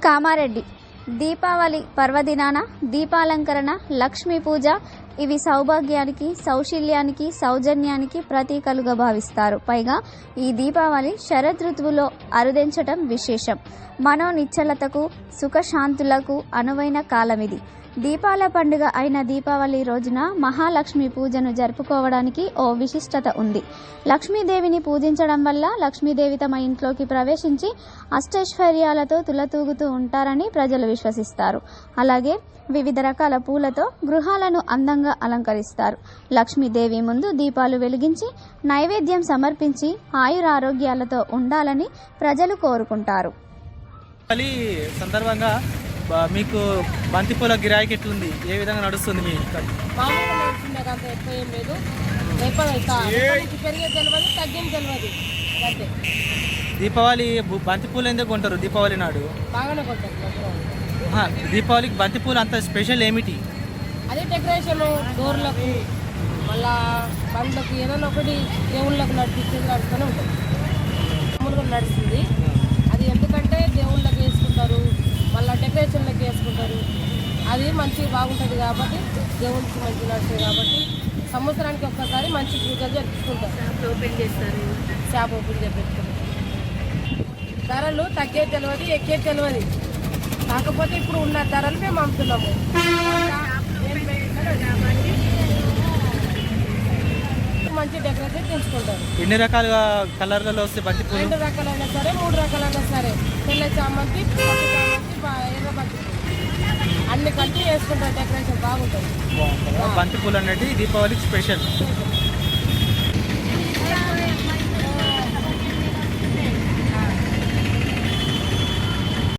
కామారెడ్డి దీపావళి పర్వదినాన దీపాలంకరణ, లక్ష్మీ పూజ ఇవి సౌభాగ్యానికి, సౌశీల్యానికి, సౌజన్యానికి ప్రతీకలుగా భావిస్తారు. పైగా ఈ దీపావళి శరదృతువులో అరుదించటం విశేషం. మనోనిశ్చలతకు, సుఖశాంతులకు అనువైన కాలమిది. దీపాల పండుగ అయిన దీపావళి రోజున మహాలక్ష్మి పూజను జరుపుకోవడానికి ఓ విశిష్టత ఉంది. లక్ష్మీదేవిని పూజించడం వల్ల లక్ష్మీదేవి తమ ఇంట్లోకి ప్రవేశించి అష్టైశ్వర్యాలతో తులతూగుతూ ఉంటారని ప్రజలు విశ్వసిస్తారు. అలాగే వివిధ రకాల పూలతో గృహాలను అందంగా అలంకరిస్తారు. లక్ష్మీదేవి ముందు దీపాలు వెలిగించి నైవేద్యం సమర్పించి ఆయురారోగ్యాలతో ఉండాలని ప్రజలు కోరుకుంటారు. సందర్భంగా మీకు బంతిపూల గిరాకీ ఎట్లుంది, ఏ విధంగా నడుస్తుంది? మీ దీపావళి బంతిపూలు ఎందుకు కొంటారు? దీపావళి నాడు దీపావళికి బంతిపూలు అంత స్పెషల్ ఏమిటి? అదే డెకరేషన్, డోర్లకు, మళ్ళా బండ్లకు ఏదైనా ఒకటి దేవుళ్ళకు నడిపించేది నడుస్తూనే ఉంటుంది. మామూలుగా నడుస్తుంది అది, ఎందుకంటే దేవుళ్ళకి వేసుకుంటారు, మళ్ళీ డెకరేషన్లకి వేసుకుంటారు. అది మంచి బాగుంటుంది కాబట్టి, దేవుడికి మంచి నడుస్తుంది కాబట్టి సంవత్సరానికి ఒక్కసారి మంచి పూజలు జరుపుకుంటారు. ఓపెన్ చేస్తారు, షాప్ ఓపెన్ చేస్తారు. ధరలు తగ్గే తెలియదు, ఎక్కే తెలియదు. కాకపోతే ఇప్పుడు ఉన్న ధరలు మేము అమ్ముతున్నాము. మంచి డెకరేషన్ చేసుకుంటారు. ఎన్ని రకాలుగా కలర్లలో వస్తే బంతిపూలు? 2 రకాలైనా సరే, 3 రకాలైనా సరే, తెల్ల చామంతి, పట్టు చామంతి, ఎర్ర బంతి, అన్ని కలిపి వేసుకుంటారు. డెకరేషన్ బాగుంటుంది. బంతిపూలు అన్నట్టు దీపావళికి స్పెషల్.